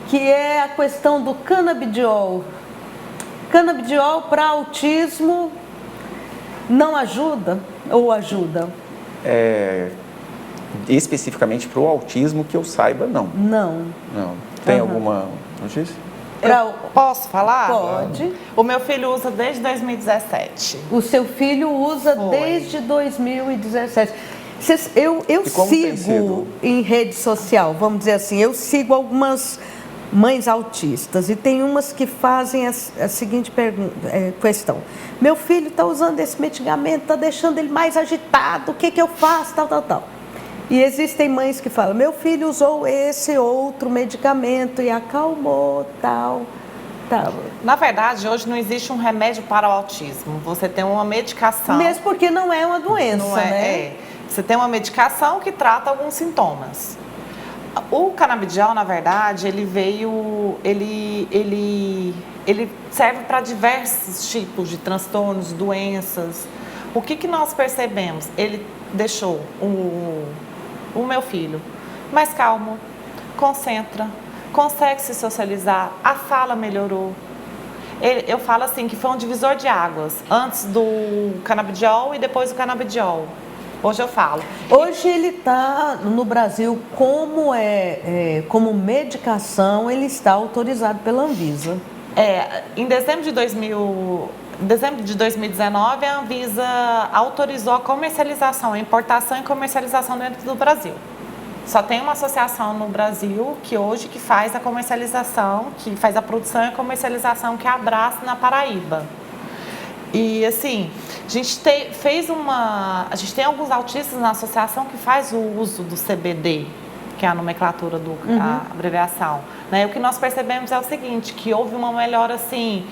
que é a questão do canabidiol. Canabidiol para autismo não ajuda ou ajuda? Especificamente para o autismo, que eu saiba, não. Não. Tem alguma notícia? Posso falar? Pode. O meu filho usa desde 2017. O seu filho usa Foi. desde 2017. Eu E como tem sigo sido? em rede social, vamos dizer assim, eu sigo algumas mães autistas e tem umas que fazem a seguinte questão. Meu filho está usando esse medicamento, está deixando ele mais agitado, o que eu faço, tal. E existem mães que falam, meu filho usou esse outro medicamento e acalmou, tal. Na verdade, hoje não existe um remédio para o autismo. Você tem uma medicação. Mesmo porque não é uma doença, Não é, né? Você tem uma medicação que trata alguns sintomas. O canabidiol, na verdade, ele serve para diversos tipos de transtornos, doenças. O que nós percebemos? Ele deixou o meu filho mais calmo, concentra, consegue se socializar, a fala melhorou. Eu falo assim que foi um divisor de águas, antes do canabidiol e depois do canabidiol. Hoje eu falo. Hoje ele está no Brasil como medicação, ele está autorizado pela Anvisa. Em dezembro de 2019, a Anvisa autorizou a comercialização, a importação e comercialização dentro do Brasil. Só tem uma associação no Brasil que hoje faz a comercialização, que faz a produção e a comercialização, que é a Abrace, na Paraíba. E assim, a gente tem alguns autistas na associação que faz o uso do CBD, que é a nomenclatura a abreviação. Né? O que nós percebemos é o seguinte, que houve uma melhora assim,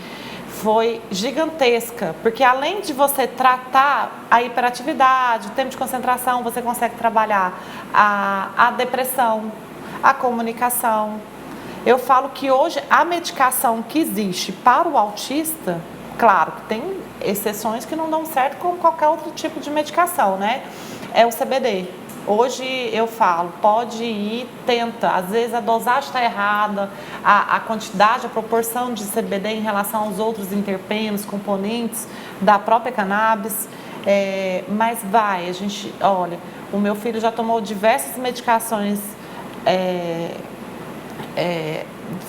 foi gigantesca, porque além de você tratar a hiperatividade, o tempo de concentração, você consegue trabalhar a depressão, a comunicação. Eu falo que hoje a medicação que existe para o autista, claro que tem exceções que não dão certo como qualquer outro tipo de medicação, né? É o CBD. Hoje eu falo, pode ir, tenta. Às vezes a dosagem está errada, a quantidade, a proporção de CBD em relação aos outros interpenos, componentes da própria cannabis. Mas olha, o meu filho já tomou diversas medicações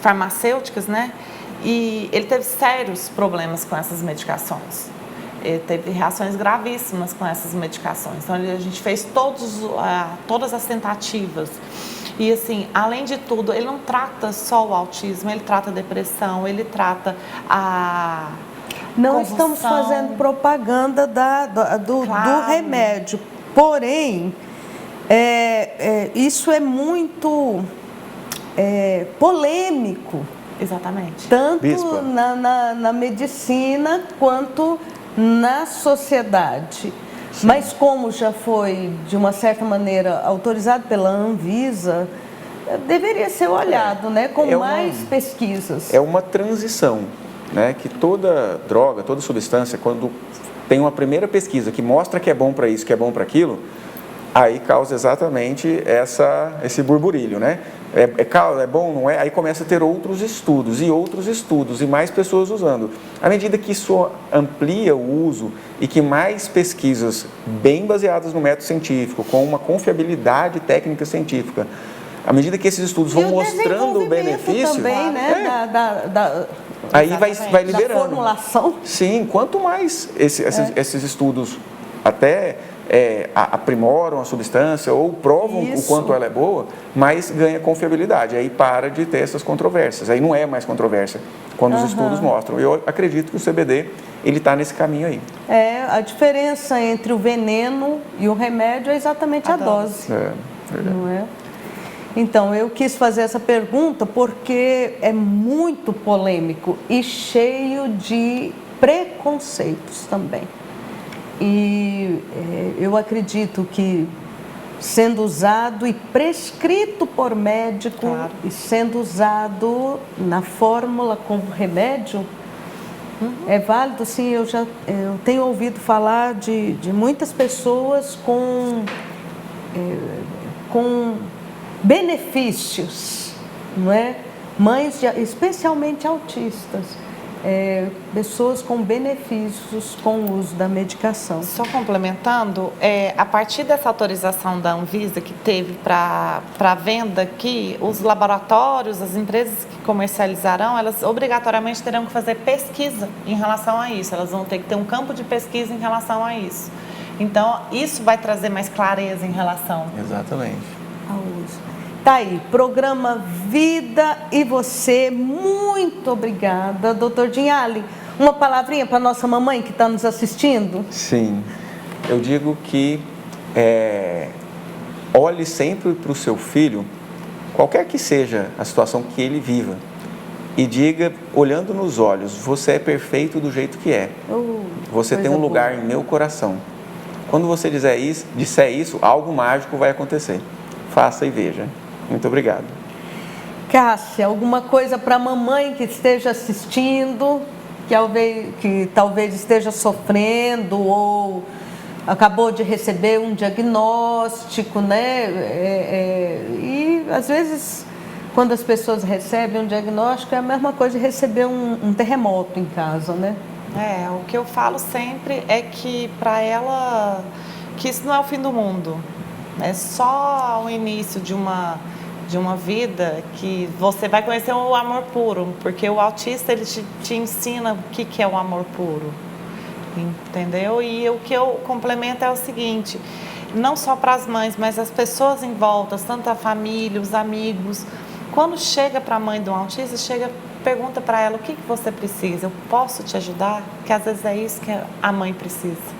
farmacêuticas, né? E ele teve sérios problemas com essas medicações. Ele teve reações gravíssimas com essas medicações. Então, a gente fez todas as tentativas. E, assim, além de tudo, ele não trata só o autismo, ele trata a depressão, ele trata a Não convulsão. estamos fazendo propaganda do remédio. Porém, isso é muito polêmico. Exatamente. Tanto Bispa. na medicina quanto na sociedade. Mas como já foi, de uma certa maneira, autorizado pela Anvisa, deveria ser olhado, né, com mais pesquisas. É uma transição, né, que toda droga, toda substância, quando tem uma primeira pesquisa que mostra que é bom para isso, que é bom para aquilo, aí causa exatamente esse burburilho, né? É bom, não é? Aí começa a ter outros estudos e mais pessoas usando. À medida que isso amplia o uso e que mais pesquisas bem baseadas no método científico, com uma confiabilidade técnica científica, à medida que esses estudos vão mostrando o benefício, também, né? aí vai liberando. Da formulação. Sim, quanto mais esses estudos até aprimoram a substância ou provam o quanto ela é boa, mas ganha confiabilidade. Aí para de ter essas controvérsias. Aí não é mais controvérsia quando os estudos mostram. Eu acredito que o CBD ele está nesse caminho aí. A diferença entre o veneno e o remédio é exatamente a dose. Verdade. Não é? Então, eu quis fazer essa pergunta porque é muito polêmico e cheio de preconceitos também. E eu acredito que sendo usado e prescrito por médico e sendo usado na fórmula como remédio, é válido, sim. Eu tenho ouvido falar de muitas pessoas com benefícios, não é? Mães, especialmente autistas, pessoas com benefícios com o uso da medicação. Só complementando, a partir dessa autorização da Anvisa que teve para venda aqui, os laboratórios, as empresas que comercializarão, elas obrigatoriamente terão que fazer pesquisa em relação a isso. Elas vão ter que ter um campo de pesquisa em relação a isso. Então, isso vai trazer mais clareza em relação. Exatamente. Ao uso. Tá aí, programa Vida e Você. Muito obrigada, doutor Dinhali. Uma palavrinha para nossa mamãe que está nos assistindo? Sim, eu digo que olhe sempre para o seu filho, qualquer que seja a situação que ele viva, e diga, olhando nos olhos, você é perfeito do jeito que é. Você tem um lugar em meu coração. Quando você disser isso, algo mágico vai acontecer. Faça e veja. Muito obrigado. Cássia, alguma coisa para a mamãe que esteja assistindo, que talvez esteja sofrendo ou acabou de receber um diagnóstico, né? E às vezes, quando as pessoas recebem um diagnóstico, é a mesma coisa de receber um terremoto em casa, né? O que eu falo sempre é que para ela, que isso não é o fim do mundo. É só o início de uma vida que você vai conhecer o amor puro, porque o autista ele te ensina o que é o amor puro, entendeu? E o que eu complemento é o seguinte, não só para as mães, mas as pessoas em volta, tanto a família, os amigos, quando chega para a mãe de um autista, pergunta para ela o que você precisa, eu posso te ajudar? Que às vezes é isso que a mãe precisa.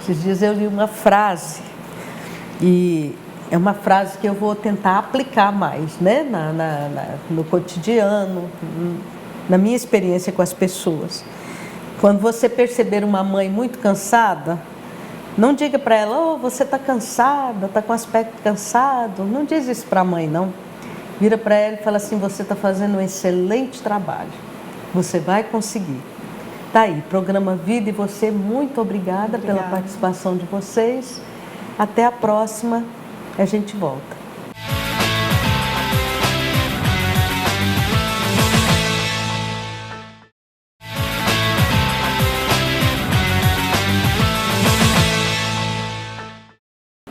Esses dias eu li uma frase, e é uma frase que eu vou tentar aplicar mais, né? No cotidiano, na minha experiência com as pessoas. Quando você perceber uma mãe muito cansada, não diga para ela, você está cansada, está com aspecto cansado. Não diz isso para a mãe, não. Vira para ela e fala assim, você está fazendo um excelente trabalho. Você vai conseguir. Tá aí, programa Vida e Você, muito obrigada pela participação de vocês. Até a próxima, a gente volta.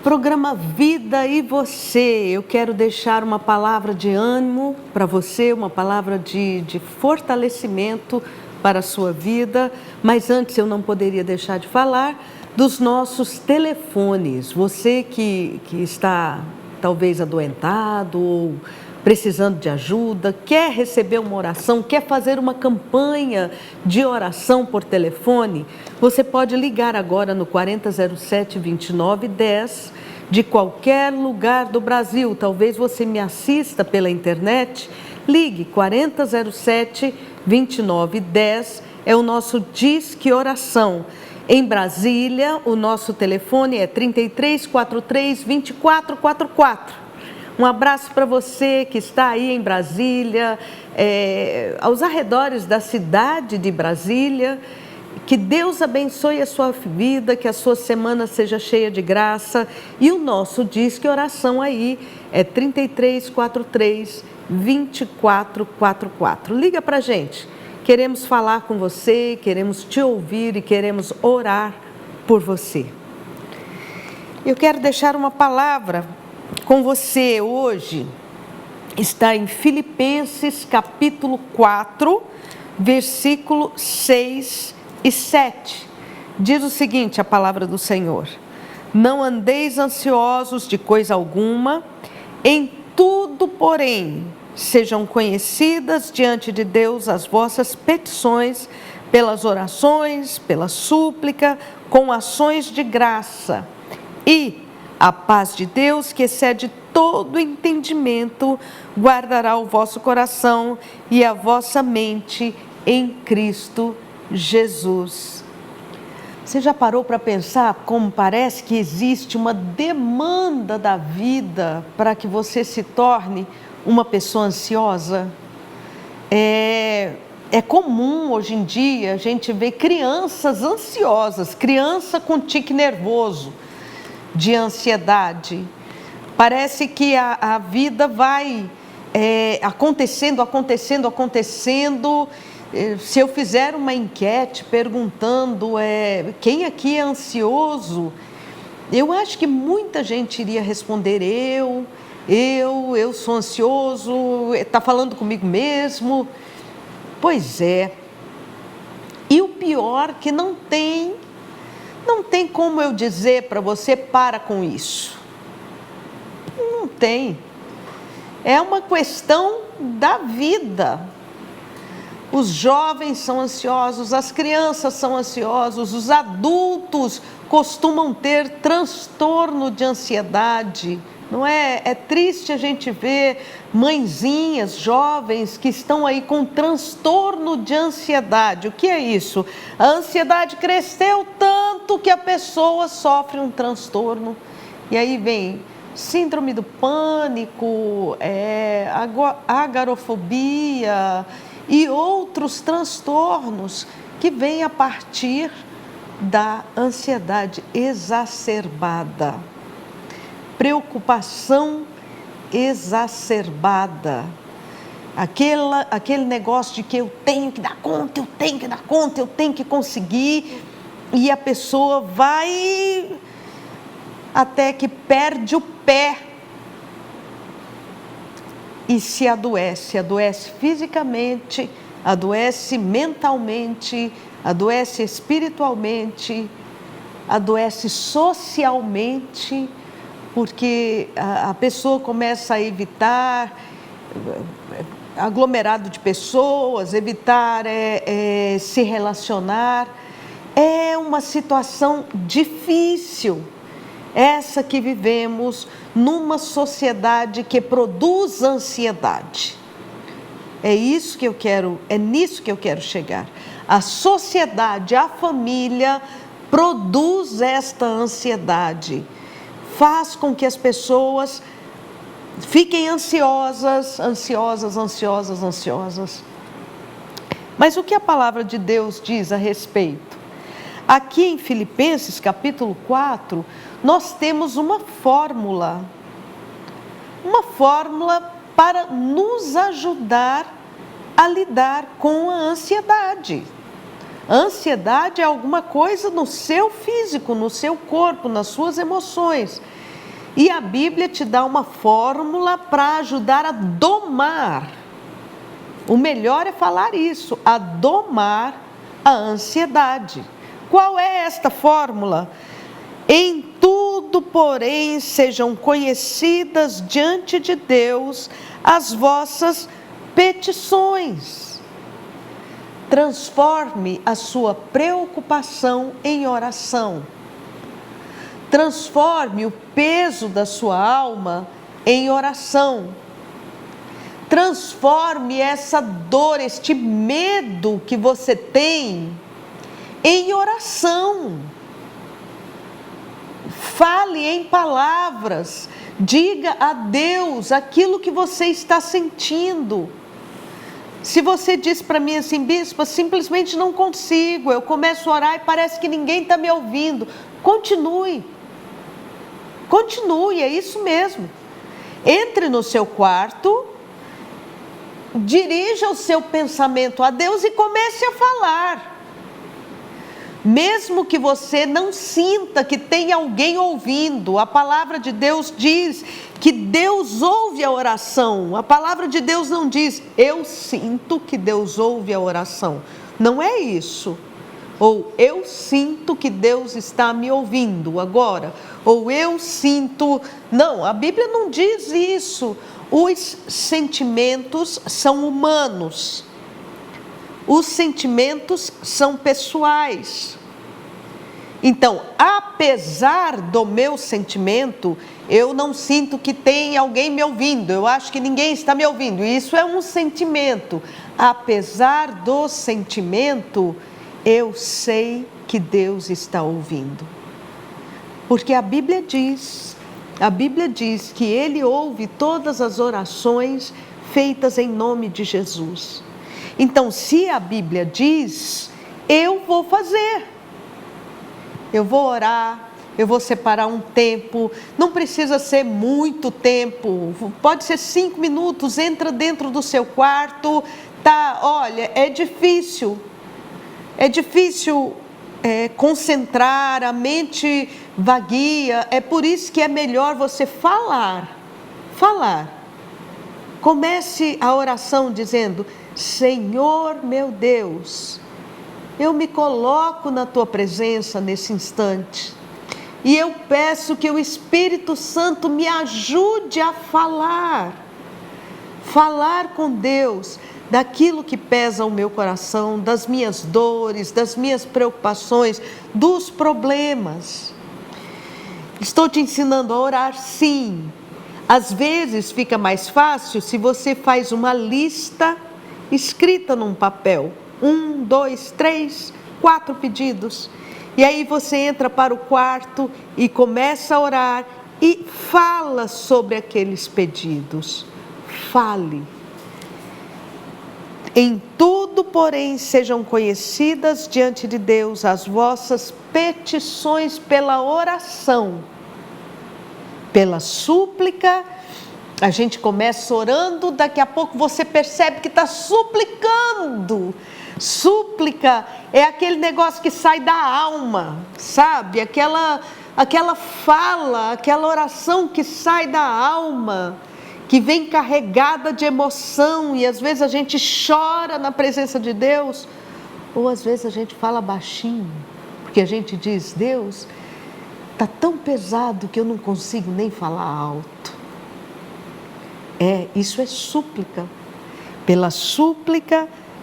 Programa Vida e Você, eu quero deixar uma palavra de ânimo para você, uma palavra de fortalecimento para a sua vida, mas antes eu não poderia deixar de falar dos nossos telefones. Você que está talvez adoentado ou precisando de ajuda, quer receber uma oração, quer fazer uma campanha de oração por telefone, você pode ligar agora no 4007-2910 de qualquer lugar do Brasil. Talvez você me assista pela internet, ligue 4007-2910, é o nosso Disque Oração. Em Brasília, o nosso telefone é 3343-2444. Um abraço para você que está aí em Brasília, aos arredores da cidade de Brasília. Que Deus abençoe a sua vida, que a sua semana seja cheia de graça. E o nosso Disque Oração aí é 3343-2444. Liga para a gente. Queremos falar com você, queremos te ouvir e queremos orar por você. Eu quero deixar uma palavra com você hoje. Está em Filipenses capítulo 4, versículo 6 e 7. Diz o seguinte, a palavra do Senhor: não andeis ansiosos de coisa alguma, em tudo, porém, sejam conhecidas diante de Deus as vossas petições, pelas orações, pela súplica, com ações de graça. E a paz de Deus, que excede todo entendimento, guardará o vosso coração e a vossa mente em Cristo Jesus. Você já parou para pensar como parece que existe uma demanda da vida para que você se torne uma pessoa ansiosa? É comum hoje em dia a gente ver crianças ansiosas, criança com tique nervoso, de ansiedade. Parece que a vida vai acontecendo. Se eu fizer uma enquete perguntando quem aqui é ansioso, eu acho que muita gente iria responder eu sou ansioso, está falando comigo mesmo. Pois é. E o pior que não tem como eu dizer para você, para com isso. Não tem. É uma questão da vida. Os jovens são ansiosos, as crianças são ansiosos, os adultos costumam ter transtorno de ansiedade. Não é? É triste a gente ver mãezinhas jovens que estão aí com transtorno de ansiedade. O que é isso? A ansiedade cresceu tanto que a pessoa sofre um transtorno. E aí vem síndrome do pânico, agorafobia e outros transtornos que vêm a partir da ansiedade exacerbada. Preocupação exacerbada, aquele negócio de que eu tenho que dar conta, eu tenho que conseguir, e a pessoa vai até que perde o pé e se adoece fisicamente, adoece mentalmente, adoece espiritualmente, adoece socialmente, porque a pessoa começa a evitar aglomerado de pessoas, evitar se relacionar. É uma situação difícil, essa que vivemos numa sociedade que produz ansiedade. É nisso que eu quero chegar. A sociedade, a família produz esta ansiedade. Faz com que as pessoas fiquem ansiosas. Mas o que a palavra de Deus diz a respeito? Aqui em Filipenses capítulo 4, nós temos uma fórmula para nos ajudar a lidar com a ansiedade. A ansiedade é alguma coisa no seu físico, no seu corpo, nas suas emoções. E a Bíblia te dá uma fórmula para ajudar a domar. O melhor é falar isso, a domar a ansiedade. Qual é esta fórmula? Em tudo, porém, sejam conhecidas diante de Deus as vossas petições. Transforme a sua preocupação em oração. Transforme o peso da sua alma em oração. Transforme essa dor, este medo que você tem em oração. Fale em palavras. Diga a Deus aquilo que você está sentindo. Se você diz para mim assim, bispa, simplesmente não consigo, eu começo a orar e parece que ninguém está me ouvindo. Continue, é isso mesmo. Entre no seu quarto, dirija o seu pensamento a Deus e comece a falar. Mesmo que você não sinta que tem alguém ouvindo, a palavra de Deus diz que Deus ouve a oração. A palavra de Deus não diz, eu sinto que Deus ouve a oração. Não é isso. ou eu sinto que Deus está me ouvindo agora, ou eu sinto... Não, a Bíblia não diz isso. Os sentimentos são humanos. Os sentimentos são pessoais. Então, apesar do meu sentimento, eu não sinto que tem alguém me ouvindo, eu acho que ninguém está me ouvindo. Isso é um sentimento. Apesar do sentimento, eu sei que Deus está ouvindo. Porque a Bíblia diz que Ele ouve todas as orações feitas em nome de Jesus. Então, se a Bíblia diz, eu vou fazer. Eu vou orar, eu vou separar um tempo, não precisa ser muito tempo, pode ser 5 minutos, entra dentro do seu quarto, tá? Olha, é difícil concentrar, a mente vagueia, é por isso que é melhor você falar. Comece a oração dizendo, Senhor meu Deus, eu me coloco na Tua presença nesse instante e eu peço que o Espírito Santo me ajude a falar com Deus daquilo que pesa o meu coração, das minhas dores, das minhas preocupações, dos problemas. Estou te ensinando a orar, sim. Às vezes fica mais fácil se você faz uma lista escrita num papel. 1, 2, 3, 4 pedidos. E aí você entra para o quarto e começa a orar e fala sobre aqueles pedidos. Fale. Em tudo, porém, sejam conhecidas diante de Deus as vossas petições pela oração, pela súplica. A gente começa orando, daqui a pouco você percebe que está suplicando. Súplica é aquele negócio que sai da alma, sabe? Aquela fala, aquela oração que sai da alma, que vem carregada de emoção, e às vezes a gente chora na presença de Deus, ou às vezes a gente fala baixinho, porque a gente diz, Deus, está tão pesado que eu não consigo nem falar alto. Isso é súplica.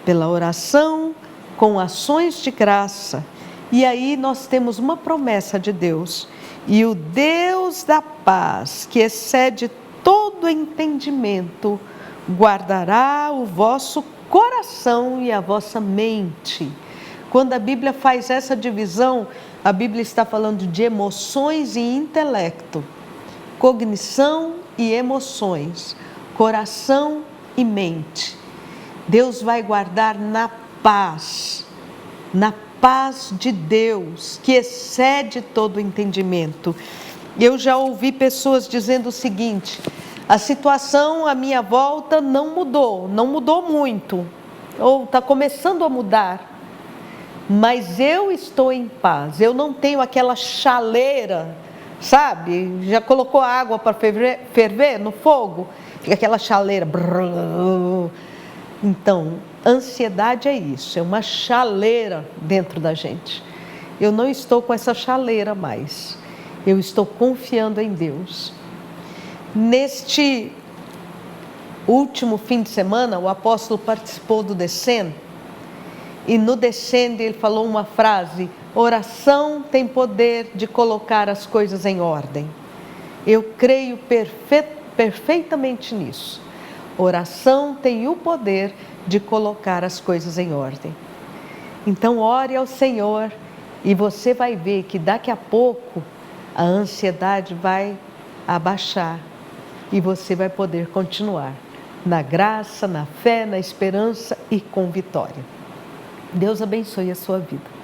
Pela oração, com ações de graça. E aí nós temos uma promessa de Deus. E o Deus da paz, que excede todo entendimento, guardará o vosso coração e a vossa mente. Quando a Bíblia faz essa divisão, a Bíblia está falando de emoções e intelecto, cognição e emoções, coração e mente. Deus vai guardar na paz de Deus, que excede todo o entendimento. Eu já ouvi pessoas dizendo o seguinte, a situação à minha volta não mudou muito, ou está começando a mudar, mas eu estou em paz, eu não tenho aquela chaleira, sabe? Já colocou a água para ferver no fogo? Fica aquela chaleira. Então, ansiedade é isso, é uma chaleira dentro da gente. Eu não estou com essa chaleira mais, eu estou confiando em Deus. Neste último fim de semana, o apóstolo participou do Descende, e no Descende ele falou uma frase, oração tem poder de colocar as coisas em ordem. Eu creio perfeitamente nisso. Oração tem o poder de colocar as coisas em ordem. Então ore ao Senhor e você vai ver que daqui a pouco a ansiedade vai abaixar e você vai poder continuar na graça, na fé, na esperança e com vitória. Deus abençoe a sua vida.